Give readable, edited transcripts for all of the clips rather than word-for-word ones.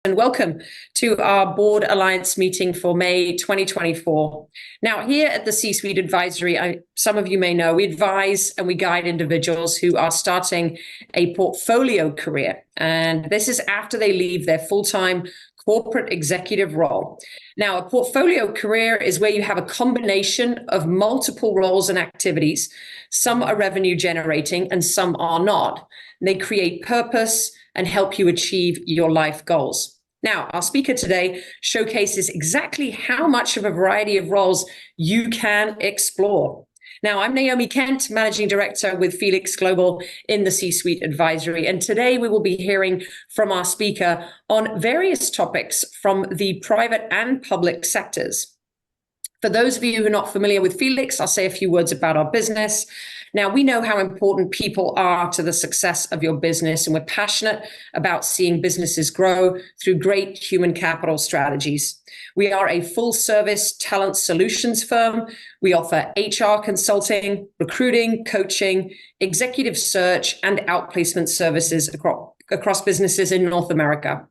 and welcome to our Board Alliance meeting for May 2024. Now, here at the C-Suite Advisory, some of you may know, we advise and we guide individuals who are starting a portfolio career. And this is after they leave their full-time corporate executive role. Now, a portfolio career is where you have a combination of multiple roles and activities. Some are revenue generating and some are not. They create purpose and help you achieve your life goals. Now, our speaker today showcases exactly how much of a variety of roles you can explore. Now, I'm Naomi Kent, Managing Director with Felix Global in the C-Suite Advisory, and today we will be hearing from our speaker on various topics from the private and public sectors. For those of you who are not familiar with Felix, I'll say a few words about our business. Now, we know how important people are to the success of your business, and we're passionate about seeing businesses grow through great human capital strategies. We are a full-service talent solutions firm. We offer HR consulting, recruiting, coaching, executive search, and outplacement services across businesses in North America.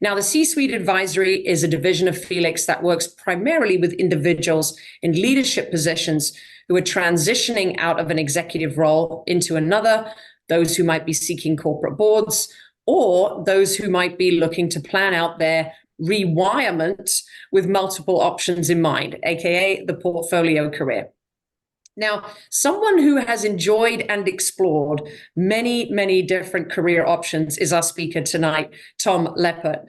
Now, the C-Suite Advisory is a division of Felix that works primarily with individuals in leadership positions who are transitioning out of an executive role into another, those who might be seeking corporate boards, or those who might be looking to plan out their rewirement with multiple options in mind, aka the portfolio career. Now, someone who has enjoyed and explored many, many different career options is our speaker tonight, Tom Leppert.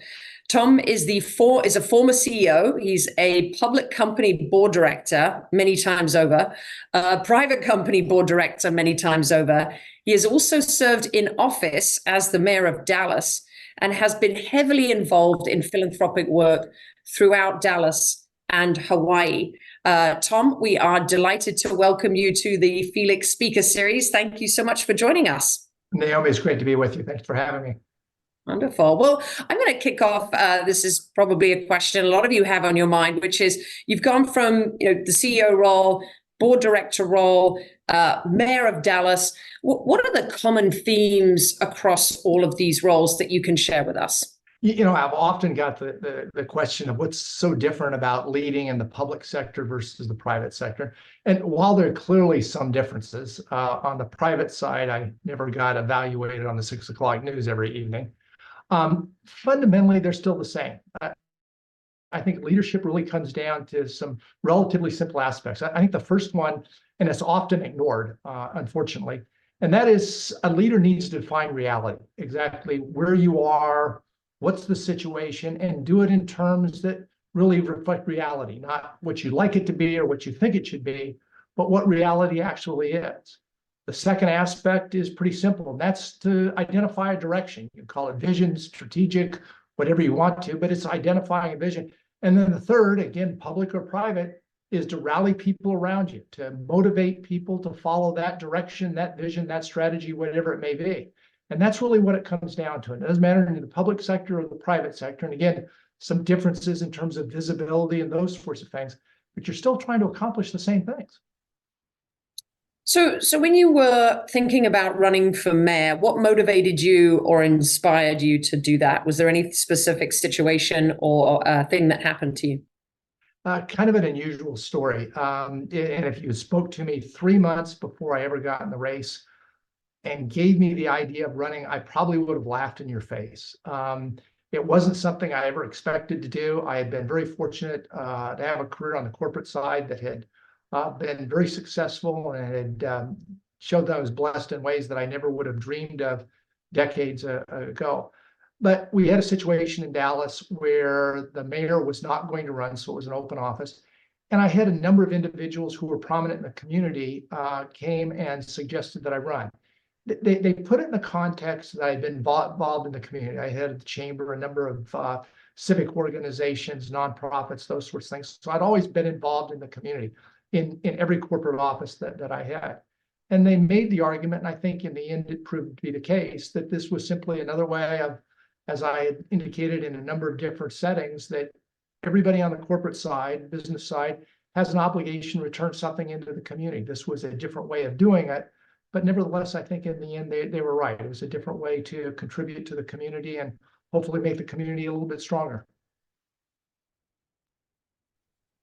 Tom is a former CEO. He's a public company board director many times over, a private company board director many times over. He has also served in office as the mayor of Dallas and has been heavily involved in philanthropic work throughout Dallas and Hawaii. Tom, we are delighted to welcome you to the Felix Speaker Series. Thank you so much for joining us. Naomi, it's great to be with you. Thanks for having me. Wonderful. Well, I'm going to kick off. This is probably a question a lot of you have on your mind, which is you've gone from the CEO role, board director role, mayor of Dallas. What are the common themes across all of these roles that you can share with us? I've often got the question of what's so different about leading in the public sector versus the private sector. And while there are clearly some differences, on the private side, I never got evaluated on the 6 o'clock news every evening. Fundamentally, they're still the same. I think leadership really comes down to some relatively simple aspects. I think the first one, and it's often ignored, unfortunately, and that is a leader needs to define reality, exactly where you are, what's the situation, and do it in terms that really reflect reality, not what you like it to be or what you think it should be, but what reality actually is. The second aspect is pretty simple, and that's to identify a direction. You can call it vision, strategic, whatever you want to, but it's identifying a vision. And then the third, again, public or private, is to rally people around you, to motivate people to follow that direction, that vision, that strategy, whatever it may be. And that's really what it comes down to. It doesn't matter in the public sector or the private sector. And again, some differences in terms of visibility and those sorts of things, but you're still trying to accomplish the same things. So when you were thinking about running for mayor, what motivated you or inspired you to do that? Was there any specific situation or thing that happened to you? Kind of an unusual story. And if you spoke to me 3 months before I ever got in the race and gave me the idea of running, I probably would have laughed in your face. It wasn't something I ever expected to do. I had been very fortunate to have a career on the corporate side that had been very successful and had showed that I was blessed in ways that I never would have dreamed of decades ago. But we had a situation in Dallas where the mayor was not going to run, so it was an open office. And I had a number of individuals who were prominent in the community came and suggested that I run. They put it in the context that I'd been involved in the community. I had at the chamber a number of civic organizations, nonprofits, those sorts of things. So I'd always been involved in the community in every corporate office that I had. And they made the argument, and I think in the end it proved to be the case, that this was simply another way of, as I had indicated in a number of different settings, that everybody on the corporate side, business side, has an obligation to return something into the community. This was a different way of doing it. But nevertheless, I think in the end, they were right. It was a different way to contribute to the community and hopefully make the community a little bit stronger.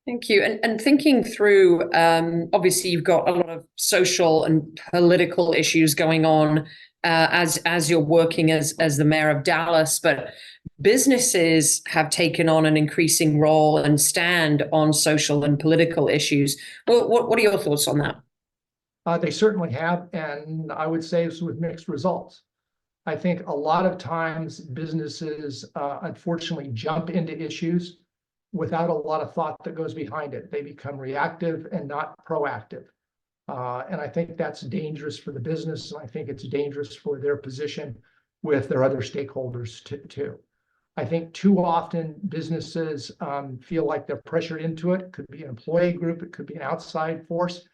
Thank you. And thinking through, obviously, you've got a lot of social and political issues going on as you're working as the mayor of Dallas, but businesses have taken on an increasing role and stand on social and political issues. Well, what are your thoughts on that? They certainly have, and I would say it's with mixed results. I think a lot of times businesses unfortunately jump into issues without a lot of thought that goes behind it. They become reactive and not proactive. And I think that's dangerous for the business, and I think it's dangerous for their position with their other stakeholders too. I think too often businesses feel like they're pressured into it. It could be an employee group, it could be an outside force.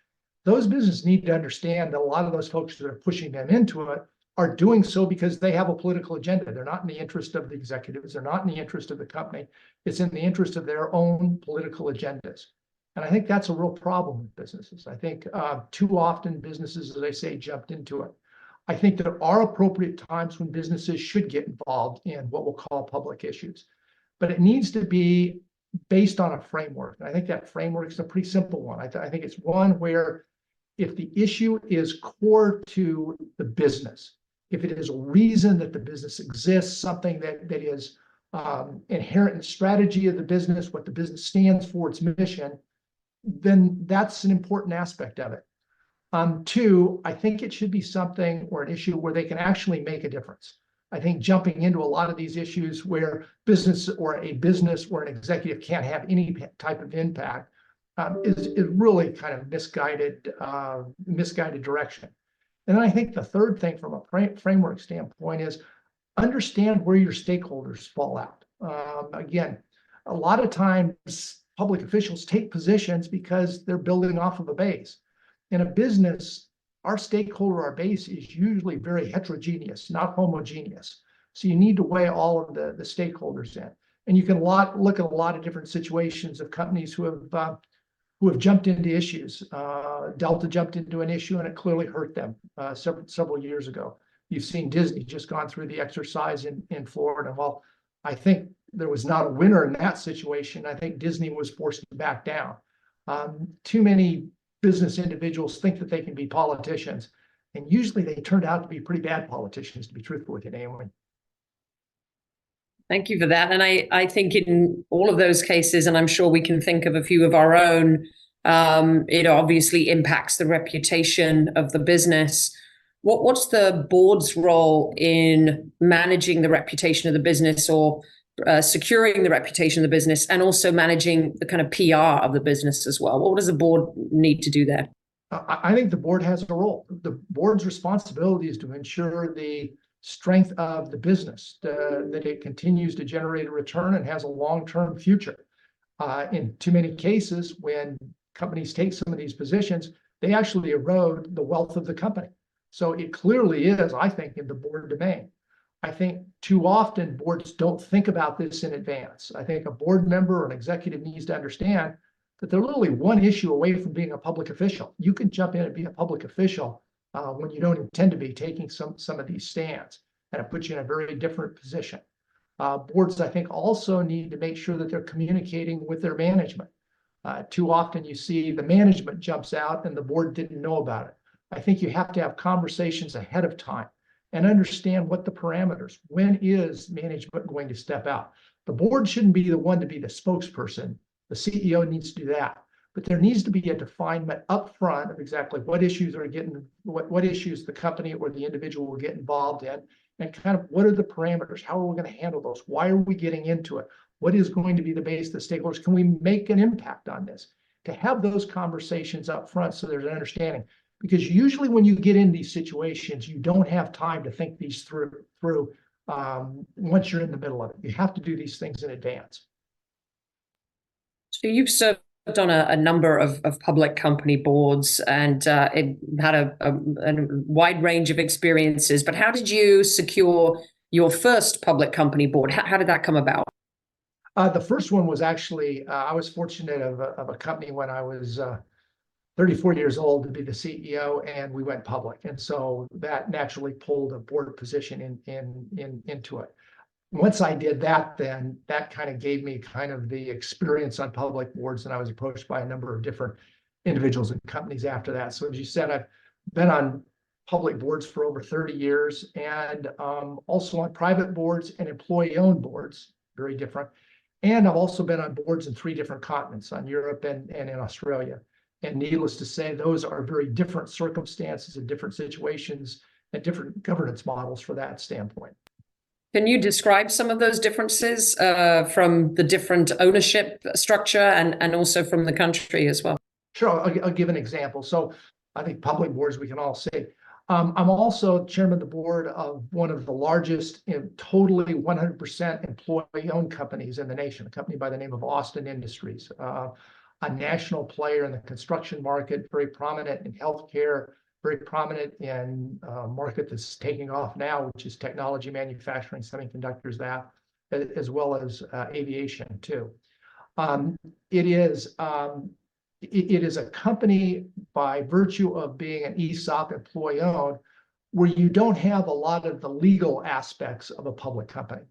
Those businesses need to understand that a lot of those folks that are pushing them into it are doing so because they have a political agenda. They're not in the interest of the executives. They're not in the interest of the company. It's in the interest of their own political agendas. And I think that's a real problem with businesses. I think too often businesses, as I say, jumped into it. I think there are appropriate times when businesses should get involved in what we'll call public issues, but it needs to be based on a framework. And I think that framework is a pretty simple one. I think it's one where if the issue is core to the business, if it is a reason that the business exists, something that is inherent in the strategy of the business, what the business stands for, its mission, then that's an important aspect of it. Two, I think it should be something or an issue where they can actually make a difference. I think jumping into a lot of these issues where business or an executive can't have any type of impact is really kind of misguided direction. And then I think the third thing from a framework standpoint is understand where your stakeholders fall out. Again, a lot of times public officials take positions because they're building off of a base. In a business, our stakeholder, our base is usually very heterogeneous, not homogeneous. So you need to weigh all of the stakeholders in. And you can look at a lot of different situations of companies who have jumped into issues. Delta jumped into an issue and it clearly hurt them several years ago. You've seen Disney just gone through the exercise in Florida. Well, I think there was not a winner in that situation. I think Disney was forced to back down. Too many business individuals think that they can be politicians, and usually they turned out to be pretty bad politicians, to be truthful with you, Naomi. Thank you for that. And I think in all of those cases, and I'm sure we can think of a few of our own, it obviously impacts the reputation of the business. What's the board's role in managing the reputation of the business or securing the reputation of the business and also managing the kind of PR of the business as well? What does the board need to do there? I think the board has a role. The board's responsibility is to ensure the strength of the business, that it continues to generate a return and has a long-term future. In too many cases, when companies take some of these positions, they actually erode the wealth of the company. So it clearly is, I think, in the board domain. I think too often boards don't think about this in advance. I think a board member or an executive needs to understand that they're literally one issue away from being a public official. You can jump in and be a public official when you don't intend to be taking some of these stands, and it puts you in a very different position. Boards, I think, also need to make sure that they're communicating with their management. Too often you see the management jumps out and the board didn't know about it. I think you have to have conversations ahead of time and understand what the parameters, when is management going to step out? The board shouldn't be the one to be the spokesperson. The CEO needs to do that. But there needs to be a definement up front of exactly what issues are getting, what issues the company or the individual will get involved in, and kind of what are the parameters? How are we going to handle those? Why are we getting into it? What is going to be the base of the stakeholders? Can we make an impact on this? To have those conversations up front so there's an understanding. Because usually when you get in these situations, you don't have time to think these through once you're in the middle of it. You have to do these things in advance. So you've served on a number of public company boards and it had a wide range of experiences. But how did you secure your first public company board? How did that come about? The first one was actually, I was fortunate of a company when I was 34 years old to be the CEO, and we went public. And so that naturally pulled a board position into it. once I did that, then that kind of gave me kind of the experience on public boards, and I was approached by a number of different individuals and companies after that. So as you said, I've been on public boards for over 30 years, and also on private boards and employee-owned boards, very different. And I've also been on boards in 3 different continents, on Europe and in Australia. And needless to say, those are very different circumstances and different situations and different governance models for that standpoint. Can you describe some of those differences from the different ownership structure and also from the country as well? Sure, I'll give an example. So I think public boards, we can all say. I'm also chairman of the board of one of the largest totally 100% employee-owned companies in the nation, a company by the name of Austin Industries, a national player in the construction market, very prominent in healthcare, very prominent in a market that's taking off now, which is technology manufacturing, semiconductors, that, as well as aviation too. It is a company by virtue of being an ESOP employee-owned, where you don't have a lot of the legal aspects of a public company.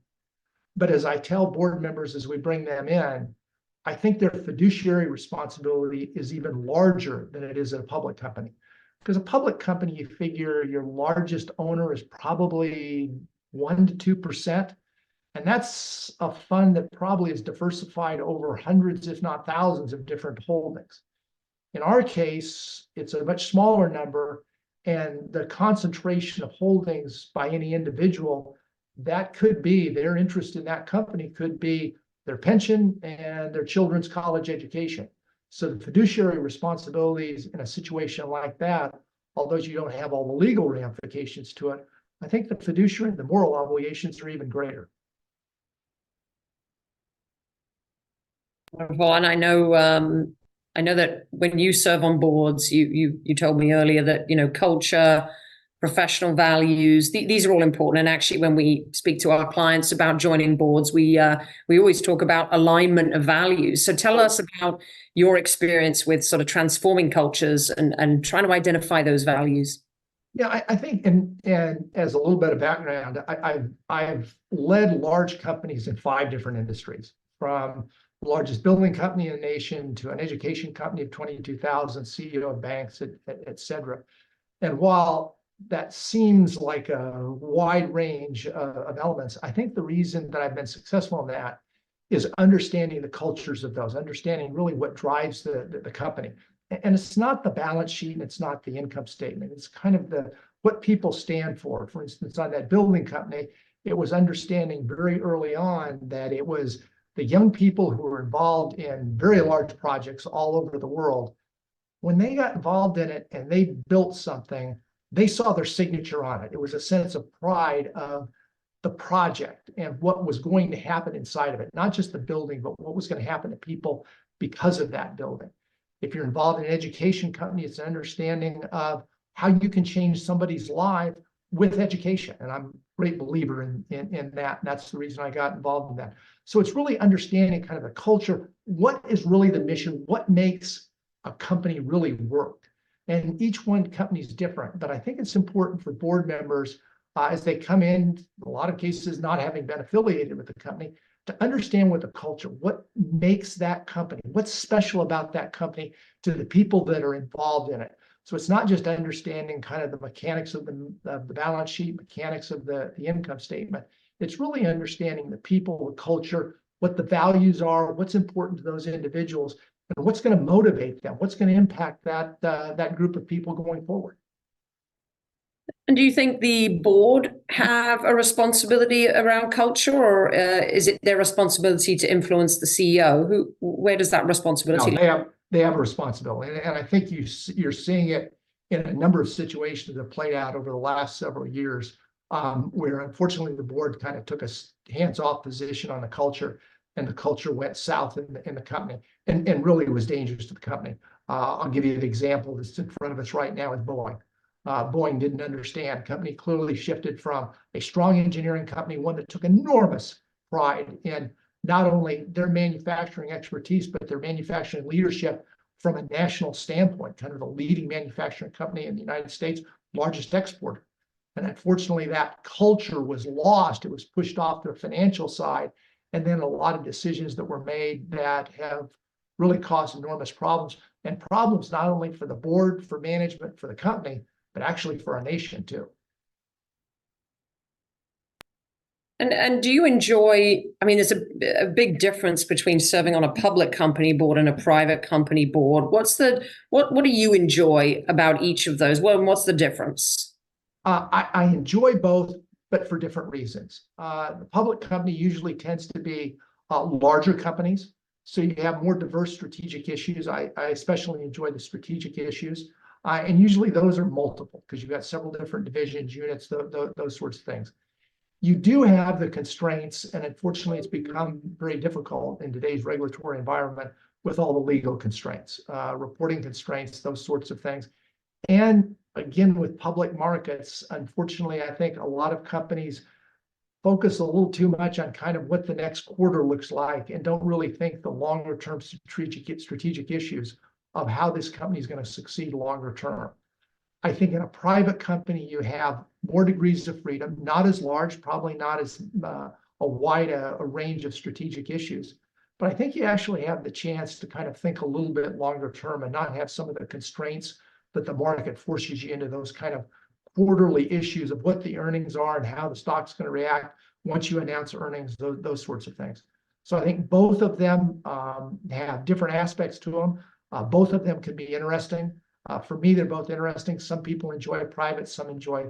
But as I tell board members as we bring them in, I think their fiduciary responsibility is even larger than it is at a public company. Because a public company, you figure your largest owner is probably 1% to 2%. And that's a fund that probably is diversified over hundreds, if not thousands, of different holdings. In our case, it's a much smaller number, and the concentration of holdings by any individual, that could be their interest in that company, could be their pension and their children's college education. So the fiduciary responsibilities in a situation like that, although you don't have all the legal ramifications to it, I think the fiduciary, the moral obligations are even greater. Well, and I know that when you serve on boards, you told me earlier that, you know, culture, professional values, these are all important. And actually, when we speak to our clients about joining boards, we always talk about alignment of values. So tell us about your experience with sort of transforming cultures and trying to identify those values. Yeah, I think, and as a little bit of background, I've led large companies in 5 different industries, from the largest building company in the nation to an education company of 22,000, CEO of banks, et cetera. And while that seems like a wide range of elements, I think the reason that I've been successful in that is understanding the cultures of those, understanding really what drives the company. And it's not the balance sheet and it's not the income statement. It's kind of what people stand for. For instance, on that building company, it was understanding very early on that it was the young people who were involved in very large projects all over the world. When they got involved in it and they built something, they saw their signature on it. It was a sense of pride of the project and what was going to happen inside of it, not just the building, but what was going to happen to people because of that building. If you're involved in an education company, it's an understanding of how you can change somebody's life with education. And I'm a great believer in that. And that's the reason I got involved in that. So it's really understanding kind of the culture. What is really the mission? What makes a company really work? And each one company is different. But I think it's important for board members as they come in, a lot of cases not having been affiliated with the company, to understand what the culture, what makes that company, what's special about that company to the people that are involved in it. So it's not just understanding kind of the mechanics of the balance sheet, mechanics of the income statement. It's really understanding the people, the culture, what the values are, what's important to those individuals, and what's going to motivate them, what's going to impact that group of people going forward. And do you think the board have a responsibility around culture, or is it their responsibility to influence the CEO? Where does that responsibility? No, they have a responsibility, and I think you're seeing it in a number of situations that have played out over the last several years, where unfortunately the board kind of took a hands-off position on the culture, and the culture went south in the company, and really was dangerous to the company. I'll give you an example that's in front of us right now with Boeing. Boeing didn't understand. Company clearly shifted from a strong engineering company, one that took enormous pride in not only their manufacturing expertise, but their manufacturing leadership from a national standpoint, kind of the leading manufacturing company in the United States, largest exporter. And unfortunately, that culture was lost. It was pushed off the financial side. And then a lot of decisions that were made that have really caused enormous problems, and problems not only for the board, for management, for the company, but actually for our nation too. And do you enjoy, I mean, there's a big difference between serving on a public company board and a private company board. What do you enjoy about each of those? Well, what's the difference? I enjoy both, but for different reasons. The public company usually tends to be larger companies, so you have more diverse strategic issues. I especially enjoy the strategic issues, and usually those are multiple because you've got several different divisions, units, those sorts of things. You do have the constraints, and unfortunately, it's become very difficult in today's regulatory environment with all the legal constraints, reporting constraints, those sorts of things. And again, with public markets, unfortunately, I think a lot of companies focus a little too much on kind of what the next quarter looks like and don't really think the longer term strategic issues of how this company is going to succeed longer term. I think in a private company, you have more degrees of freedom, not as large, probably not as a wide a range of strategic issues. But I think you actually have the chance to kind of think a little bit longer term and not have some of the constraints that the market forces you into, those kind of quarterly issues of what the earnings are and how the stock's going to react once you announce earnings, those sorts of things. So I think both of them have different aspects to them. Both of them can be interesting. For me, they're both interesting. Some people enjoy private, some enjoy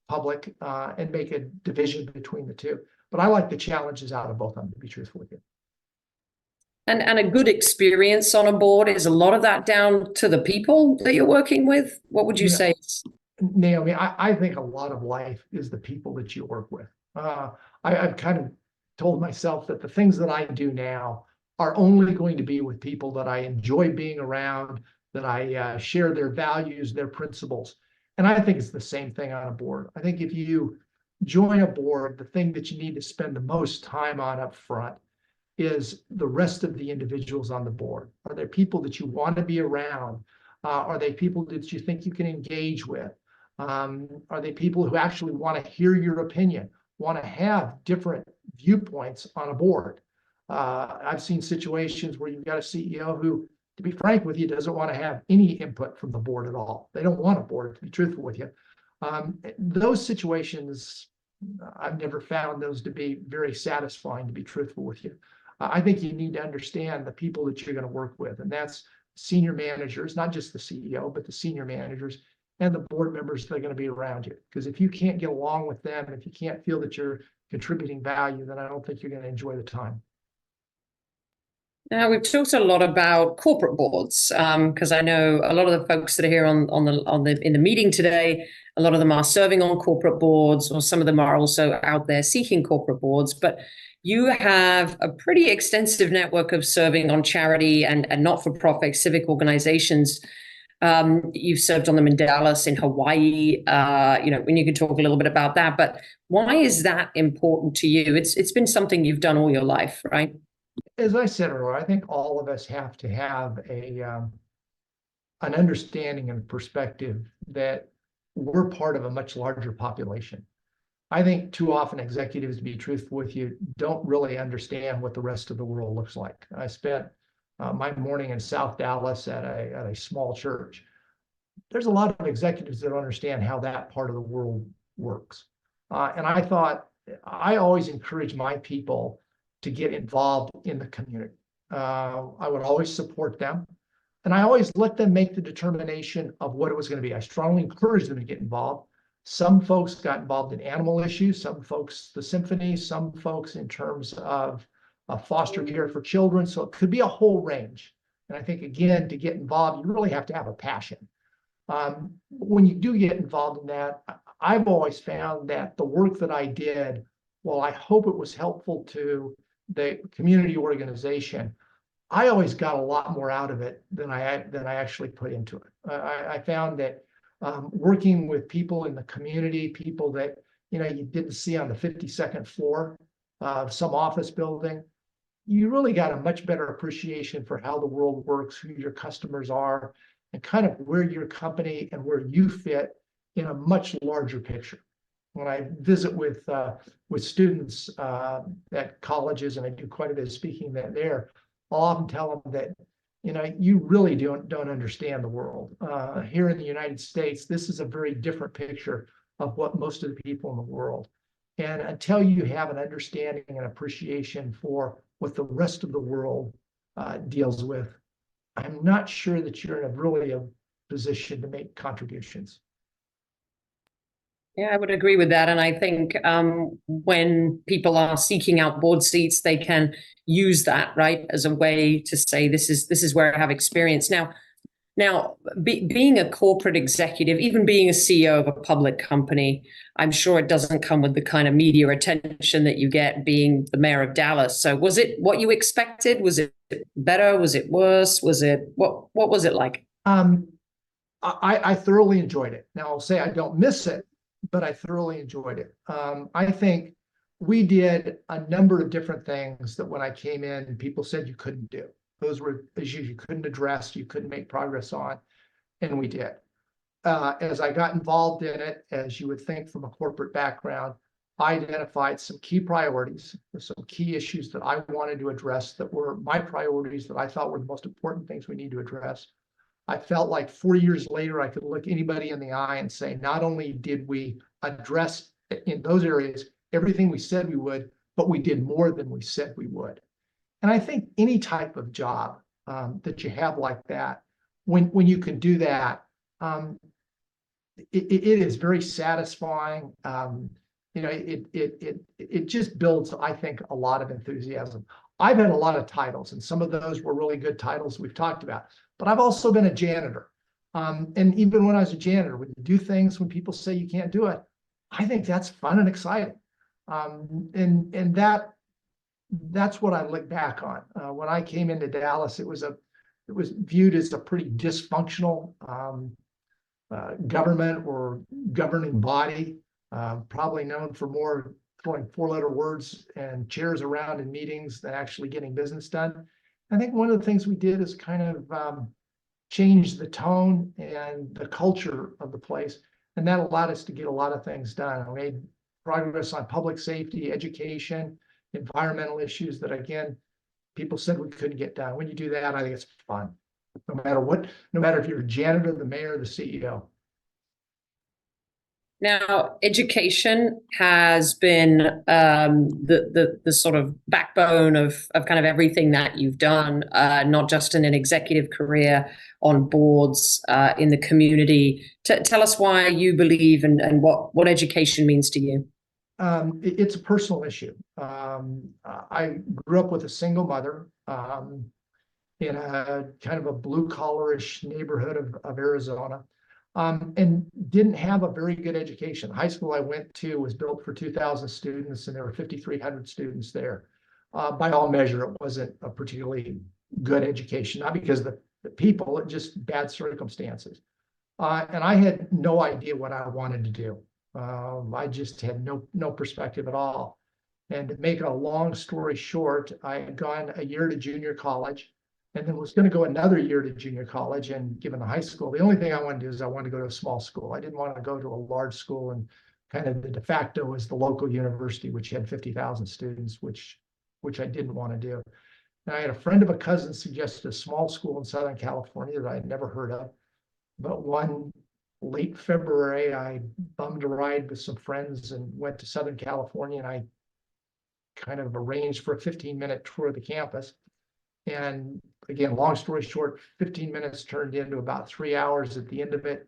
public, and make a division between the two. But I like the challenges out of both of them, to be truthful with you. And a good experience on a board, is a lot of that down to the people that you're working with? What would you say? Naomi, I think a lot of life is the people that you work with. I've kind of told myself that the things that I do now are only going to be with people that I enjoy being around, that I share their values, their principles. And I think it's the same thing on a board. I think if you join a board, the thing that you need to spend the most time on up front is the rest of the individuals on the board. Are there people that you want to be around? Are they people that you think you can engage with? Are they people who actually want to hear your opinion, want to have different viewpoints on a board? I've seen situations where you've got a CEO who, to be frank with you, doesn't want to have any input from the board at all. They don't want a board, to be truthful with you. Those situations, I've never found those to be very satisfying, to be truthful with you. I think you need to understand the people that you're going to work with, and that's senior managers, not just the CEO, but the senior managers and the board members that are going to be around you. Because if you can't get along with them, and if you can't feel that you're contributing value, then I don't think you're going to enjoy the time. Now, we've talked a lot about corporate boards, because I know a lot of the folks that are here in the meeting today, a lot of them are serving on corporate boards, or some of them are also out there seeking corporate boards. But you have a pretty extensive network of serving on charity and not-for-profit civic organizations. You've served on them in Dallas, in Hawaii, and you can talk a little bit about that. But why is that important to you? It's been something you've done all your life, right? As I said earlier, I think all of us have to have an understanding and perspective that we're part of a much larger population. I think too often executives, to be truthful with you, don't really understand what the rest of the world looks like. I spent my morning in South Dallas at a small church. There's a lot of executives that don't understand how that part of the world works. And I thought, I always encourage my people to get involved in the community. I would always support them. And I always let them make the determination of what it was going to be. I strongly encouraged them to get involved. Some folks got involved in animal issues, some folks the symphony, some folks in terms of foster care for children. So it could be a whole range. And I think, again, to get involved, you really have to have a passion. When you do get involved in that, I've always found that the work that I did, while I hope it was helpful to the community organization, I always got a lot more out of it than I actually put into it. I found that working with people in the community, people that you didn't see on the 52nd floor of some office building, you really got a much better appreciation for how the world works, who your customers are, and kind of where your company and where you fit in a much larger picture. when I visit with students at colleges, and I do quite a bit of speaking there, I'll often tell them that, you really don't understand the world. Here in the United States, this is a very different picture of what most of the people in the world. And until you have an understanding and appreciation for what the rest of the world deals with, I'm not sure that you're in a position to make contributions. Yeah, I would agree with that. And I think when people are seeking out board seats, they can use that, right, as a way to say, this is where I have experience. Now, being a corporate executive, even being a CEO of a public company, I'm sure it doesn't come with the kind of media attention that you get being the mayor of Dallas. So was it what you expected? Was it better? Was it worse? What was it like? I thoroughly enjoyed it. Now I'll say I don't miss it, but I thoroughly enjoyed it. I think we did a number of different things that when I came in, people said you couldn't do. Those were issues you couldn't address, you couldn't make progress on, and we did. As I got involved in it, as you would think from a corporate background, I identified some key priorities, some key issues that I wanted to address that were my priorities that I thought were the most important things we need to address. I felt like 4 years later, I could look anybody in the eye and say, not only did we address in those areas everything we said we would, but we did more than we said we would. And I think any type of job that you have like that, when you can do that, it is very satisfying. It just builds, I think, a lot of enthusiasm. I've had a lot of titles, and some of those were really good titles we've talked about, but I've also been a janitor. And even when I was a janitor, when you do things when people say you can't do it, I think that's fun and exciting. And that's what I look back on. When I came into Dallas, it was viewed as a pretty dysfunctional government or governing body, probably known for more throwing 4-letter words and chairs around in meetings than actually getting business done. I think one of the things we did is kind of change the tone and the culture of the place, and that allowed us to get a lot of things done. We made progress on public safety, education, environmental issues that, again, people said we couldn't get done. When you do that, I think it's fun, no matter if you're a janitor, the mayor, or the CEO. Now, education has been the sort of backbone of kind of everything that you've done, not just in an executive career, on boards, in the community. Tell us why you believe and what education means to you. It's a personal issue. I grew up with a single mother in a kind of a blue-collar-ish neighborhood of Arizona. And didn't have a very good education. High school I went to was built for 2,000 students, and there were 5,300 students there. By all measure, it wasn't a particularly good education, not because of the people, just bad circumstances. And I had no idea what I wanted to do. I just had no perspective at all. And to make a long story short, I had gone a year to junior college, and then was going to go another year to junior college. And given the high school, the only thing I wanted to do is I wanted to go to a small school. I didn't want to go to a large school, and kind of the de facto was the local university, which had 50,000 students, which I didn't want to do. And I had a friend of a cousin suggested a small school in Southern California that I had never heard of. But one late February, I bummed a ride with some friends and went to Southern California, and I kind of arranged for a 15-minute tour of the campus. And again, long story short, 15 minutes turned into about 3 hours. At the end of it,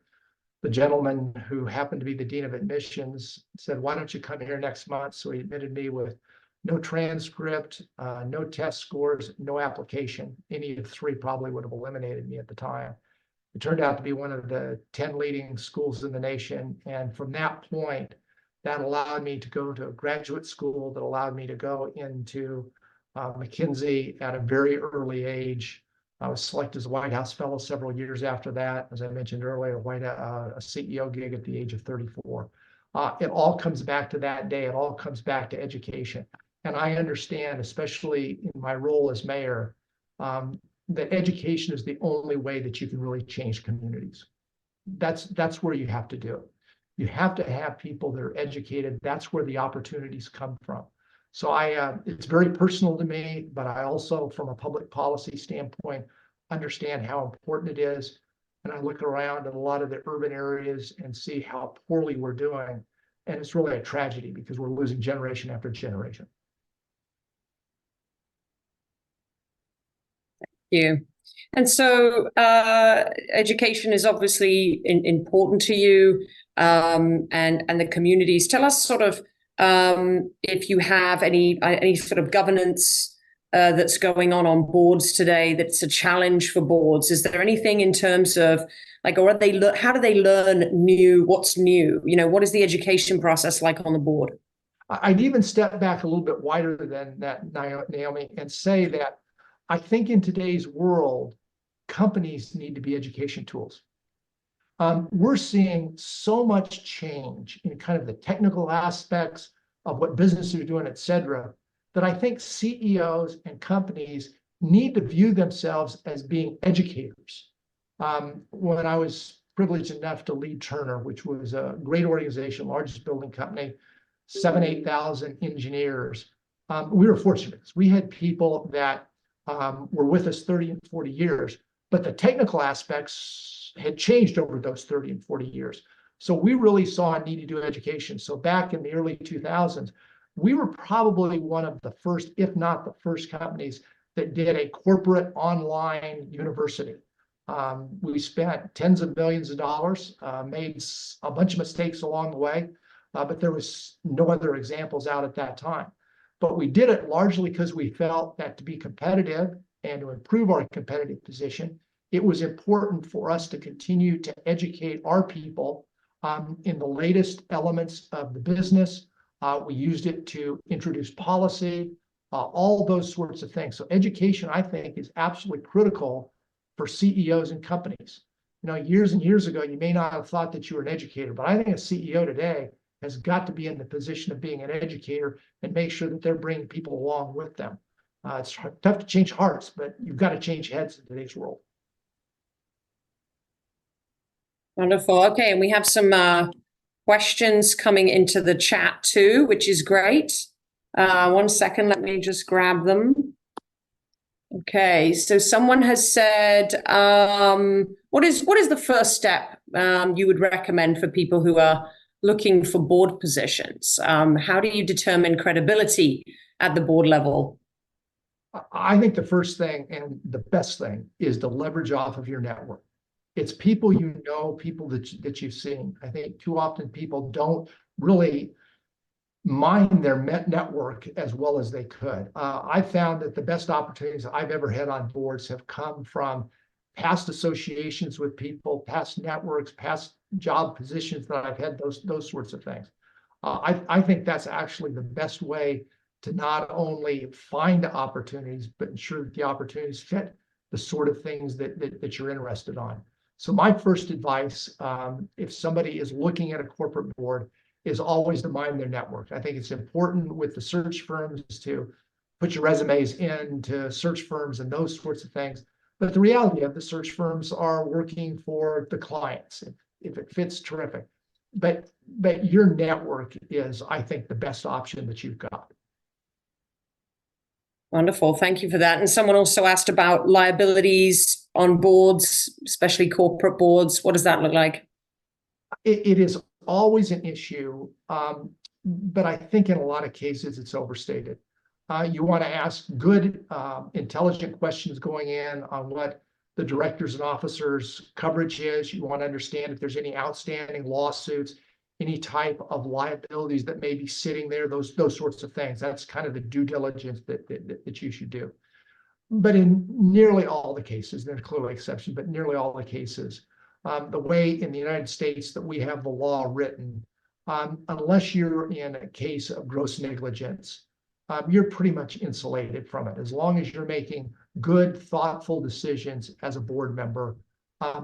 the gentleman who happened to be the dean of admissions said, "Why don't you come here next month?" So he admitted me with no transcript, no test scores, no application. Any of 3 probably would have eliminated me at the time. It turned out to be one of the 10 leading schools in the nation. And from that point, that allowed me to go to a graduate school, that allowed me to go into McKinsey at a very early age. I was selected as a White House Fellow several years after that. As I mentioned earlier, a CEO gig at the age of 34. It all comes back to that day. It all comes back to education. And I understand, especially in my role as mayor, that education is the only way that you can really change communities. That's where you have to do it. You have to have people that are educated. That's where the opportunities come from. So it's very personal to me, but I also, from a public policy standpoint, understand how important it is. And I look around at a lot of the urban areas and see how poorly we're doing. And it's really a tragedy because we're losing generation after generation. You. And so education is obviously important to you, and the communities. Tell us sort of if you have any sort of governance that's going on boards today that's a challenge for boards. Is there anything in terms of like, or how do they learn what's new? You know, what is the education process like on the board? I'd even step back a little bit wider than that, Naomi, and say that I think in today's world, companies need to be education tools. We're seeing so much change in kind of the technical aspects of what businesses are doing, et cetera, that I think CEOs and companies need to view themselves as being educators. When I was privileged enough to lead Turner, which was a great organization, largest building company, 8,000 engineers, we were fortunate. We had people that were with us 30 and 40 years, but the technical aspects had changed over those 30 and 40 years. So we really saw a need to do education. So back in the early 2000s, we were probably one of the first, if not the first companies that did a corporate online university. We spent tens of millions of dollars, made a bunch of mistakes along the way, but there was no other examples out at that time. But we did it largely because we felt that to be competitive and to improve our competitive position, it was important for us to continue to educate our people in the latest elements of the business. We used it to introduce policy, all those sorts of things. So education, I think, is absolutely critical for CEOs and companies. You know, years and years ago, you may not have thought that you were an educator, but I think a CEO today has got to be in the position of being an educator and make sure that they're bringing people along with them. It's tough to change hearts, but you've got to change heads in today's world. Wonderful. Okay, and we have some questions coming into the chat too, which is great. 1 second, let me just grab them. Okay, so someone has said, what is the first step you would recommend for people who are looking for board positions? How do you determine credibility at the board level? I think the first thing and the best thing is to leverage off of your network. It's people you know, people that you've seen. I think too often people don't really mine their network as well as they could. I found that the best opportunities I've ever had on boards have come from past associations with people, past networks, past job positions that I've had, those sorts of things. I think that's actually the best way to not only find opportunities, but ensure that the opportunities fit the sort of things that you're interested on. So my first advice, if somebody is looking at a corporate board, is always to mine their network. I think it's important with the search firms to put your resumes into search firms and those sorts of things. But the reality of the search firms are working for the clients. If it fits, terrific. But your network is, I think, the best option that you've got. Wonderful. Thank you for that. And someone also asked about liabilities on boards, especially corporate boards. What does that look like? It is always an issue, but I think in a lot of cases it's overstated. You want to ask good, intelligent questions going in on what the directors and officers coverage is. You want to understand if there's any outstanding lawsuits, any type of liabilities that may be sitting there, those sorts of things. That's kind of the due diligence that you should do. But in nearly all the cases, there's clearly exceptions, but nearly all the cases, the way in the United States that we have the law written, unless you're in a case of gross negligence, you're pretty much insulated from it. As long as you're making good, thoughtful decisions as a board member,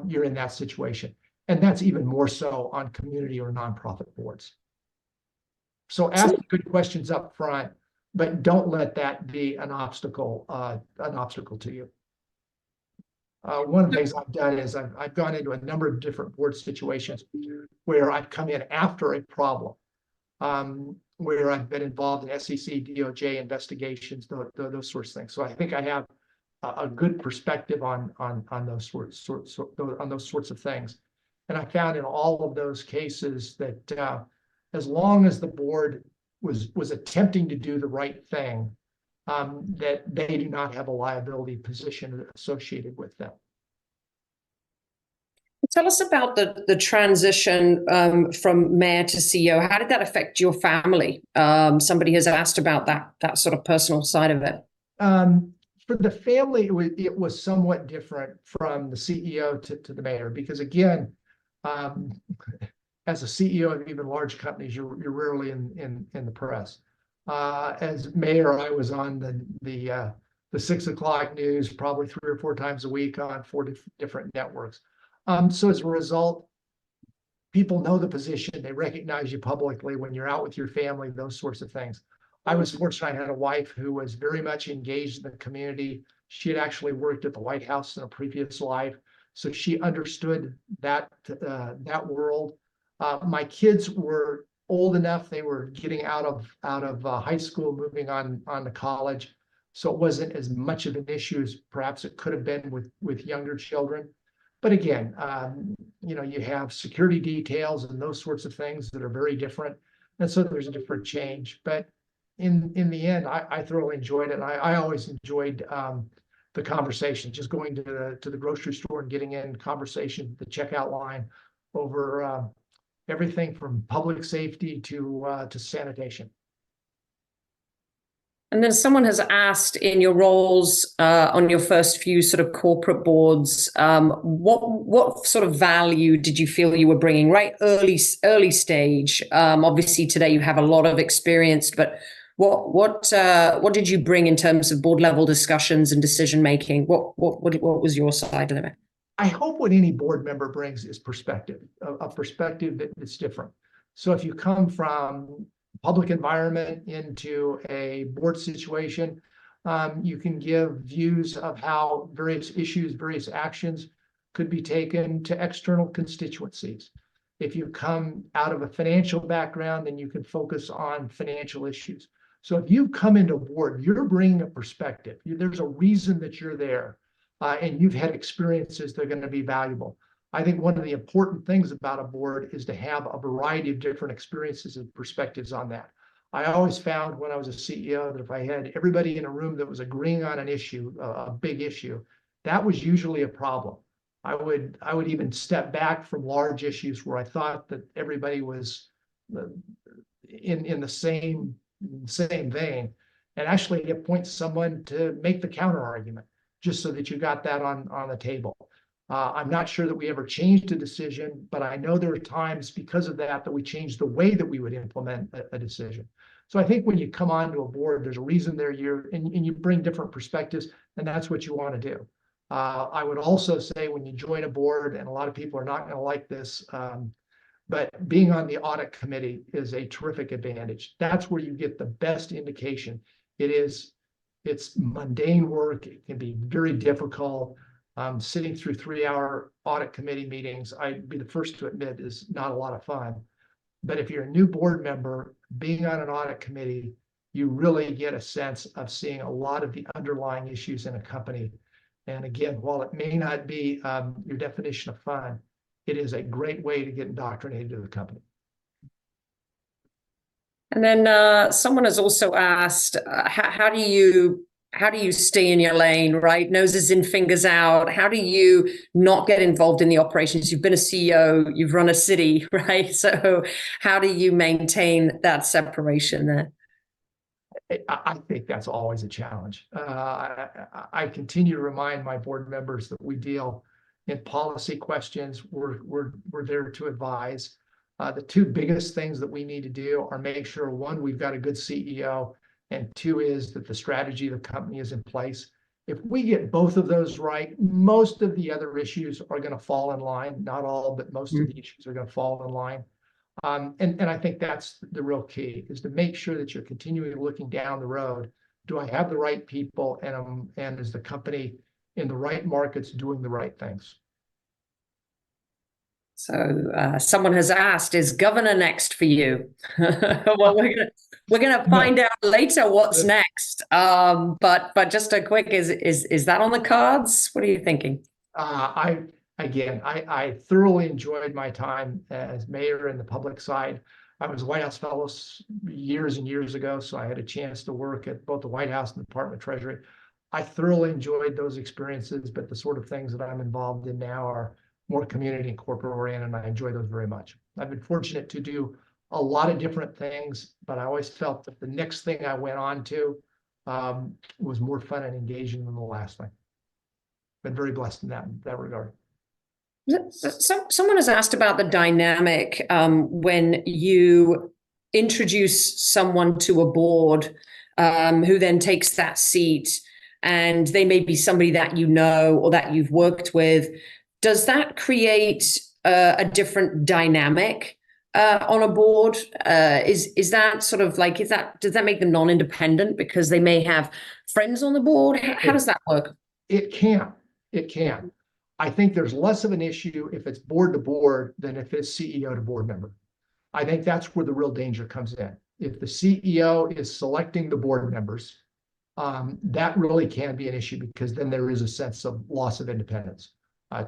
you're in that situation. And that's even more so on community or nonprofit boards. So ask good questions up front, but don't let that be an obstacle to you. One of the things I've done is I've gone into a number of different board situations where I've come in after a problem, where I've been involved in SEC, DOJ investigations, those sorts of things. So I think I have a good perspective on those sorts of things. And I found in all of those cases that as long as the board was attempting to do the right thing, that they do not have a liability position associated with them. Tell us about the transition from mayor to CEO. How did that affect your family? Somebody has asked about that sort of personal side of it. For the family, it was somewhat different from the CEO to the mayor, because again, as a CEO of even large companies, you're rarely in the press. As mayor, I was on the 6 o'clock news probably 3 or 4 times a week on 4 different networks. So as a result, people know the position, they recognize you publicly when you're out with your family, those sorts of things. I was fortunate I had a wife who was very much engaged in the community. She had actually worked at the White House in a previous life, so she understood that world. My kids were old enough; they were getting out of high school, moving on to college, so it wasn't as much of an issue as perhaps it could have been with younger children. But again, you have security details and those sorts of things that are very different, and so there's a different change. But in the end, I thoroughly enjoyed it. I always enjoyed the conversation, just going to the grocery store and getting in conversation, the checkout line over everything from public safety to sanitation. And then someone has asked, in your roles on your first few sort of corporate boards, what sort of value did you feel you were bringing right early stage? Obviously today you have a lot of experience, but what did you bring in terms of board level discussions and decision making? What was your side of it? I hope what any board member brings is perspective, a perspective that's different. So if you come from public environment into a board situation, you can give views of how various issues, various actions could be taken to external constituencies. If you come out of a financial background, then you can focus on financial issues. So if you come into a board, you're bringing a perspective. There's a reason that you're there, and you've had experiences that are going to be valuable. I think one of the important things about a board is to have a variety of different experiences and perspectives on that. I always found when I was a CEO that if I had everybody in a room that was agreeing on an issue, a big issue, that was usually a problem. I would even step back from large issues where I thought that everybody was in the same vein, and actually appoint someone to make the counter argument, just so that you got that on the table. I'm not sure that we ever changed a decision, but I know there are times because of that we changed the way that we would implement a decision. So I think when you come onto a board, there's a reason they're here, and you bring different perspectives, and that's what you want to do. I would also say when you join a board, and a lot of people are not going to like this, but being on the audit committee is a terrific advantage. That's where you get the best indication. It's mundane work. It can be very difficult. Sitting through 3-hour audit committee meetings, I'd be the first to admit, is not a lot of fun. But if you're a new board member, being on an audit committee, you really get a sense of seeing a lot of the underlying issues in a company. And again, while it may not be your definition of fun, it is a great way to get indoctrinated to the company. And then someone has also asked, how do you stay in your lane, right? Noses in, fingers out. How do you not get involved in the operations? You've been a CEO, you've run a city, right? So how do you maintain that separation there? I think that's always a challenge. I continue to remind my board members that we deal in policy questions. We're there to advise. The 2 biggest things that we need to do are make sure, 1, we've got a good CEO, and 2 is that the strategy of the company is in place. If we get both of those right, most of the other issues are going to fall in line. Not all, but most of the issues are going to fall in line. And I think that's the real key, is to make sure that you're continually looking down the road. Do I have the right people, and is the company in the right markets, doing the right things. So someone has asked, is governor next for you? Well, we're gonna find out later what's next. But just a quick, is that on the cards? What are you thinking? I thoroughly enjoyed my time as mayor in the public side. I was White House Fellow years and years ago, so I had a chance to work at both the White House and the Department of Treasury. I thoroughly enjoyed those experiences, but the sort of things that I'm involved in now are more community and corporate oriented, and I enjoy those very much. I've been fortunate to do a lot of different things, but I always felt that the next thing I went on to was more fun and engaging than the last thing. Been very blessed in that regard. Someone has asked about the dynamic when you introduce someone to a board who then takes that seat, and they may be somebody that you know or that you've worked with. Does that create a different dynamic on a board? Is that sort of like, does that make them non-independent because they may have friends on the board? How does that work? It can. I think there's less of an issue if it's board to board than if it's CEO to board member. I think that's where the real danger comes in. If the CEO is selecting the board members, that really can be an issue, because then there is a sense of loss of independence.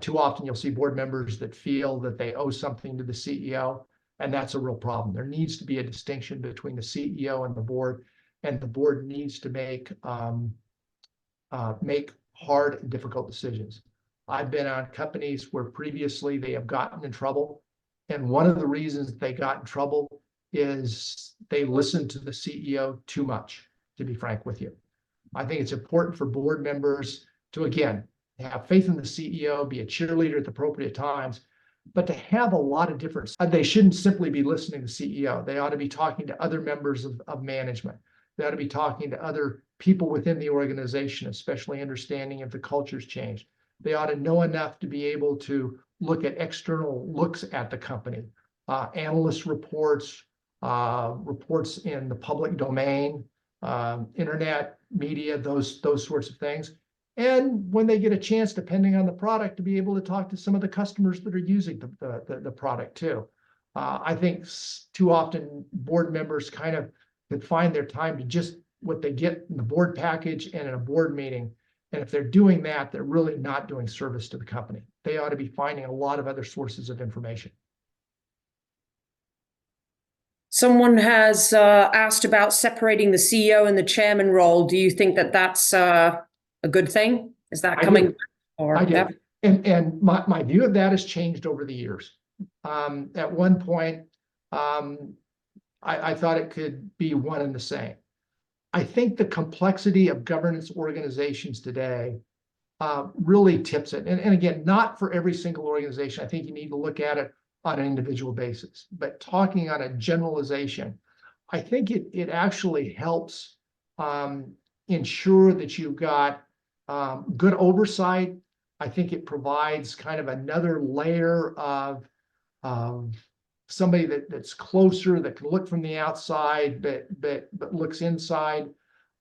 Too often you'll see board members that feel that they owe something to the CEO, and that's a real problem. There needs to be a distinction between the CEO and the board needs to make hard and difficult decisions. I've been on companies where previously they have gotten in trouble, and one of the reasons they got in trouble is they listened to the CEO too much, to be frank with you. I think it's important for board members to, again, have faith in the CEO, be a cheerleader at the appropriate times, but to have a lot of different, they shouldn't simply be listening to the CEO. They ought to be talking to other members of management. They ought to be talking to other people within the organization, especially understanding if the culture's changed. They ought to know enough to be able to look at external looks at the company, analyst reports, reports in the public domain, internet, media, those sorts of things. And when they get a chance, depending on the product, to be able to talk to some of the customers that are using the product too. I think too often board members kind of can find their time to just what they get in the board package and in a board meeting. And if they're doing that, they're really not doing service to the company. They ought to be finding a lot of other sources of information. Someone has asked about separating the CEO and the chairman role. Do you think that that's a good thing? Is that coming? I do. And my view of that has changed over the years. At one point, I thought it could be one and the same. I think the complexity of governance organizations today really tips it. And again, not for every single organization. I think you need to look at it on an individual basis. But talking on a generalization, I think it actually helps ensure that you've got good oversight. I think it provides kind of another layer of somebody that's closer, that can look from the outside, but looks inside.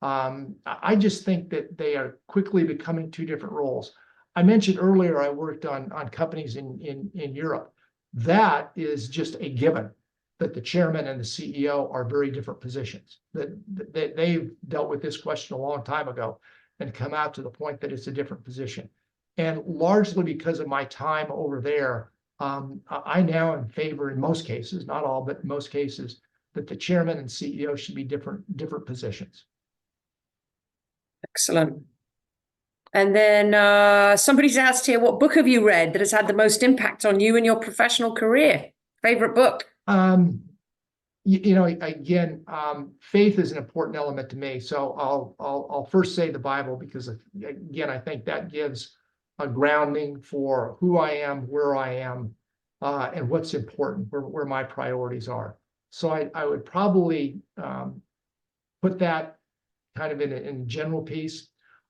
I just think that they are quickly becoming two different roles. I mentioned earlier I worked on companies in Europe. That is just a given, that the chairman and the CEO are very different positions. That they've dealt with this question a long time ago and come out to the point that it's a different position. And largely because of my time over there, I now am in favor, in most cases, not all, but in most cases, that the chairman and CEO should be different positions. Excellent. And then somebody's asked here, what book have you read that has had the most impact on you in your professional career? Favorite book? Again, faith is an important element to me. So I'll first say the Bible, because again, I think that gives a grounding for who I am, where I am, and what's important, where my priorities are. So I would probably put that kind of in a general piece.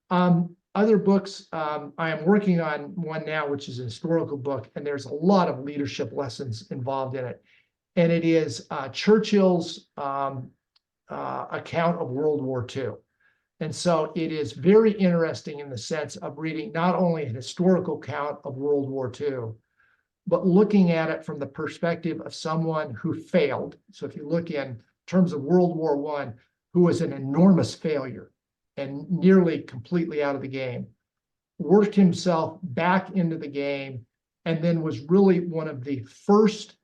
Other books, I am working on one now, which is a historical book, and there's a lot of leadership lessons involved in it. And it is Churchill's account of World War II. And so it is very interesting in the sense of reading not only a historical account of World War II, but looking at it from the perspective of someone who failed. So if you look in terms of World War I, who was an enormous failure and nearly completely out of the game, worked himself back into the game, and then was really one of the first,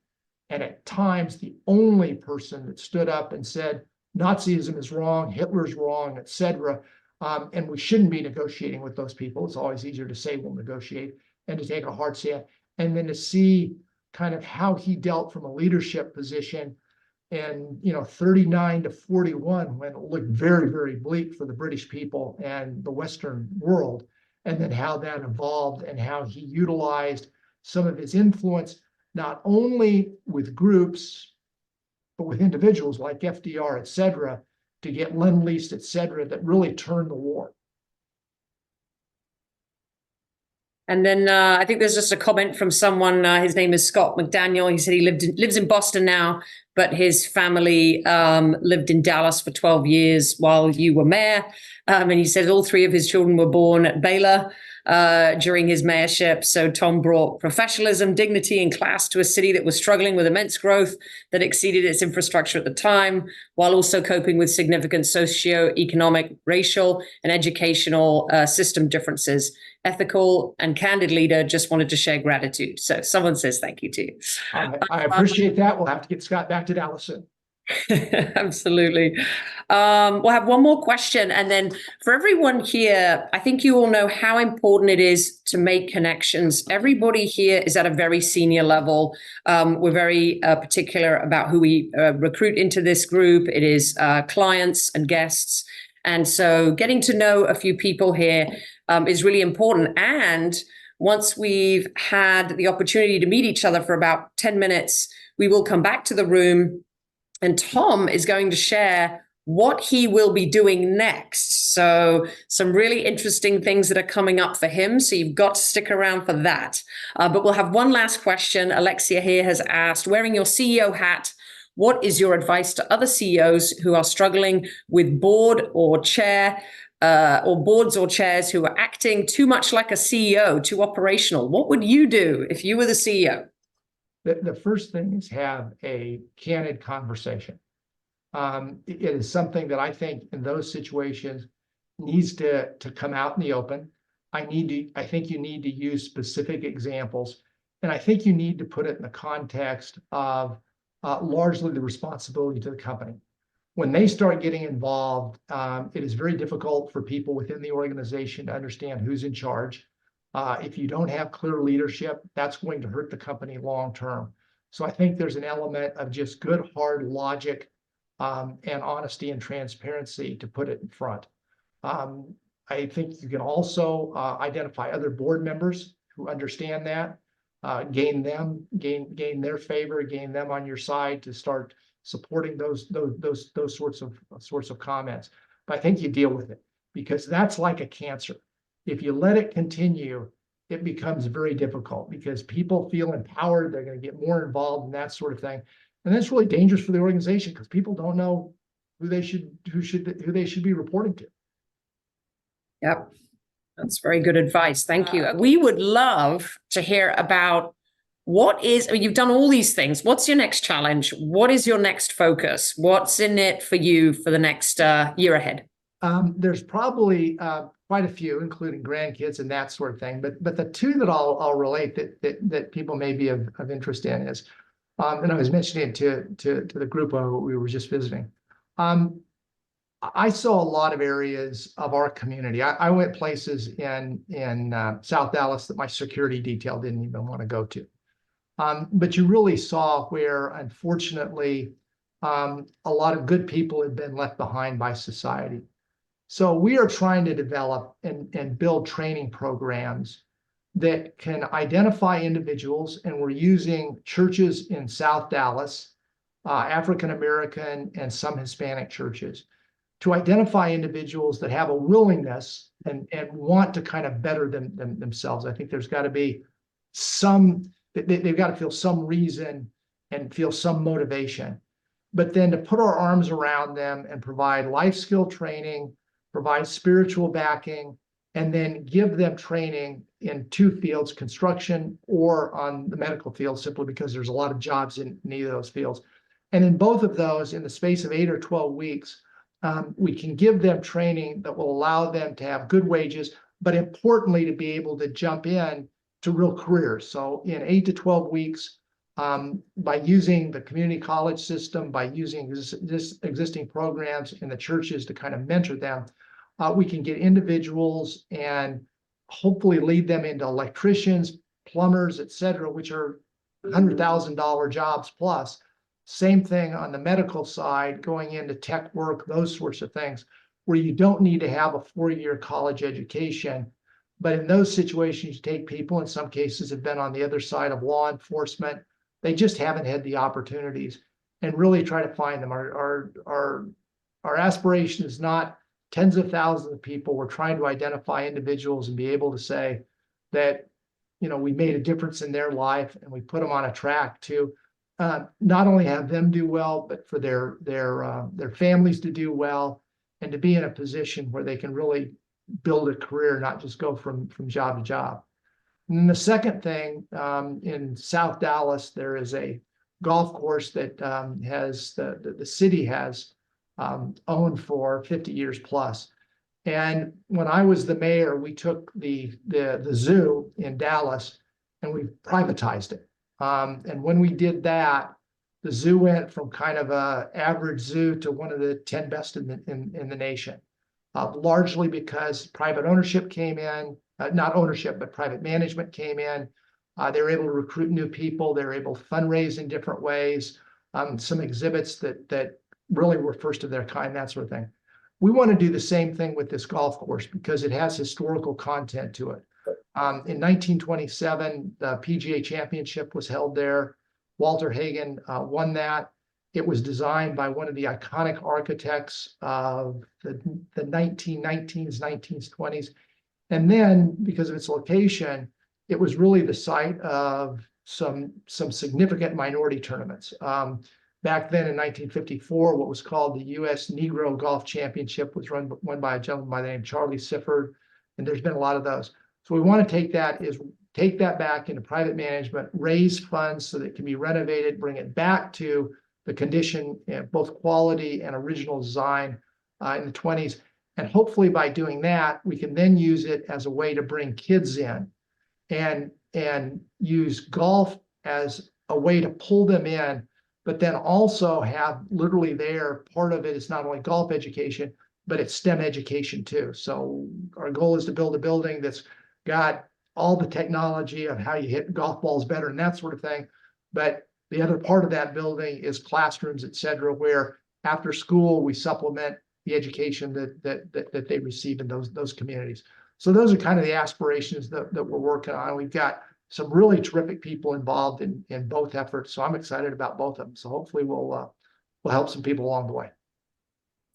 and at times the only person that stood up and said, Nazism is wrong, Hitler's wrong, etc. And we shouldn't be negotiating with those people. It's always easier to say we'll negotiate and to take a hard stand. And then to see kind of how he dealt from a leadership position and 39 to 41, when it looked very, very bleak for the British people and the Western world, and then how that evolved and how he utilized some of his influence, not only with groups, but with individuals like FDR, et cetera, to get Lend-Lease, et cetera, that really turned the war. And then I think there's just a comment from someone, his name is Scott McDaniel. He said he lives in Boston now, but his family lived in Dallas for 12 years while you were mayor. And he said all three of his children were born at Baylor during his mayorship. So Tom brought professionalism, dignity, and class to a city that was struggling with immense growth that exceeded its infrastructure at the time, while also coping with significant socio-economic, racial, and educational system differences. Ethical and candid leader, just wanted to share gratitude. So someone says thank you to you. I appreciate that. We'll have to get Scott back to Dallas soon. Absolutely. We'll have one more question. And then for everyone here, I think you all know how important it is to make connections. Everybody here is at a very senior level. We're very particular about who we recruit into this group. It is clients and guests. And so getting to know a few people here is really important. And once we've had the opportunity to meet each other for about 10 minutes, we will come back to the room and Tom is going to share what he will be doing next. So some really interesting things that are coming up for him. So you've got to stick around for that. But we'll have one last question. Alexia here has asked, wearing your CEO hat, what is your advice to other CEOs who are struggling with board or chair or boards or chairs who are acting too much like a CEO, too operational? What would you do if you were the CEO? The first thing is have a candid conversation. It is something that I think in those situations needs to come out in the open. I think you need to use specific examples, and I think you need to put it in the context of largely the responsibility to the company. When they start getting involved, it is very difficult for people within the organization to understand who's in charge. If you don't have clear leadership, that's going to hurt the company long term. So I think there's an element of just good, hard logic and honesty and transparency to put it in front. I think you can also identify other board members who understand that, gain their favor, gain them on your side to start supporting those sorts of comments. But I think you deal with it, because that's like a cancer. If you let it continue, it becomes very difficult because people feel empowered. They're going to get more involved in that sort of thing. And that's really dangerous for the organization because people don't know who they should be reporting to. Yep. That's very good advice. Thank you. We would love to hear about you've done all these things. What's your next challenge? What is your next focus? What's in it for you for the next year ahead? There's probably quite a few, including grandkids and that sort of thing. But the two that I'll relate that people may be of interest in is, and I was mentioning it to the group we were just visiting. I saw a lot of areas of our community. I went places in South Dallas that my security detail didn't even want to go to. But you really saw where, unfortunately, a lot of good people had been left behind by society. So we are trying to develop and build training programs that can identify individuals, and we're using churches in South Dallas, African American and some Hispanic churches, to identify individuals that have a willingness and want to kind of better themselves. I think there's got to be they've got to feel some reason and feel some motivation, but then to put our arms around them and provide life skill training, provide spiritual backing, and then give them training in two fields, construction or on the medical field, simply because there's a lot of jobs in either of those fields. And in both of those, in the space of 8 or 12 weeks, we can give them training that will allow them to have good wages, but importantly, to be able to jump in to real careers. So in 8 to 12 weeks, by using the community college system, by using existing programs in the churches to kind of mentor them, we can get individuals and hopefully lead them into electricians, plumbers, et cetera, which are $100,000 jobs plus. Same thing on the medical side, going into tech work, those sorts of things, where you don't need to have a 4-year college education. But in those situations, you take people, in some cases, have been on the other side of law enforcement. They just haven't had the opportunities, and really try to find them. Our aspiration is not tens of thousands of people. We're trying to identify individuals and be able to say that, we made a difference in their life, and we put them on a track to not only have them do well, but for their families to do well, and to be in a position where they can really build a career, not just go from job to job. And the second thing, in South Dallas, there is a golf course that the city has owned for 50 years plus. And when I was the mayor, we took the zoo in Dallas and we privatized it. And when we did that, the zoo went from kind of a average zoo to one of the 10 best in the nation, largely because private ownership came in, not ownership, but private management came in. They were able to recruit new people. They were able to fundraise in different ways. Some exhibits that really were first of their kind, that sort of thing. We want to do the same thing with this golf course because it has historical content to it. In 1927, the PGA Championship was held there. Walter Hagen won that. It was designed by one of the iconic architects of the 1919s, 1920s. And then, because of its location, it was really the site of some significant minority tournaments. Back then in 1954, what was called the U.S. Negro Golf Championship was won by a gentleman by the name of Charlie Sifford, and there's been a lot of those. So we want to take that back into private management, raise funds so that it can be renovated, bring it back to the condition, both quality and original design in the 20s. And hopefully by doing that, we can then use it as a way to bring kids in and use golf as a way to pull them in, but then also have literally there, part of it is not only golf education, but it's STEM education too. So our goal is to build a building that's got all the technology of how you hit golf balls better and that sort of thing. But the other part of that building is classrooms, et cetera, where after school, we supplement the education that they receive in those communities. So those are kind of the aspirations that we're working on. We've got some really terrific people involved in both efforts. So I'm excited about both of them. So hopefully we'll help some people along the way.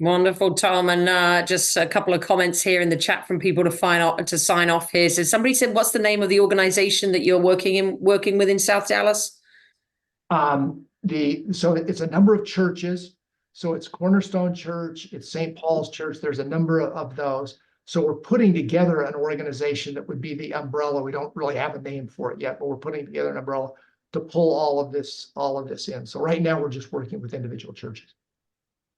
Wonderful, Tom. And just a couple of comments here in the chat from people to sign off here. So somebody said, what's the name of the organization that you're working with in South Dallas? So it's a number of churches. So it's Cornerstone Church, it's St. Paul's Church. There's a number of those. So we're putting together an organization that would be the umbrella. We don't really have a name for it yet, but we're putting together an umbrella to pull all of this in. So right now we're just working with individual churches.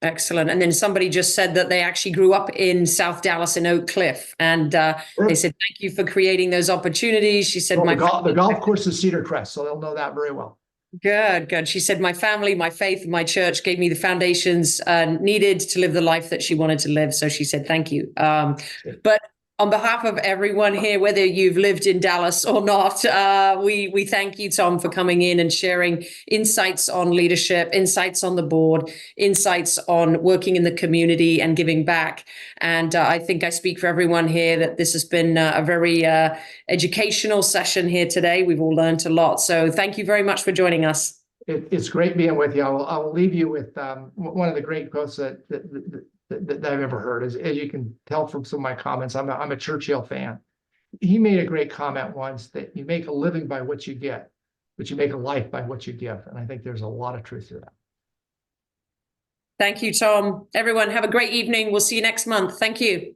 Excellent. And then somebody just said that they actually grew up in South Dallas in Oak Cliff. And they said, thank you for creating those opportunities. She said, the golf course is Cedar Crest, so they'll know that very well. Good. She said, my family, my faith, my church gave me the foundations needed to live the life that she wanted to live. So she said, thank you. But on behalf of everyone here, whether you've lived in Dallas or not, we thank you, Tom, for coming in and sharing insights on leadership, insights on the board, insights on working in the community and giving back. And I think I speak for everyone here that this has been a very educational session here today. We've all learned a lot. So thank you very much for joining us. It's great being with you. I will leave you with one of the great quotes that I've ever heard. As you can tell from some of my comments, I'm a Churchill fan. He made a great comment once that you make a living by what you get, but you make a life by what you give. And I think there's a lot of truth to that. Thank you, Tom. Everyone, have a great evening. We'll see you next month. Thank you.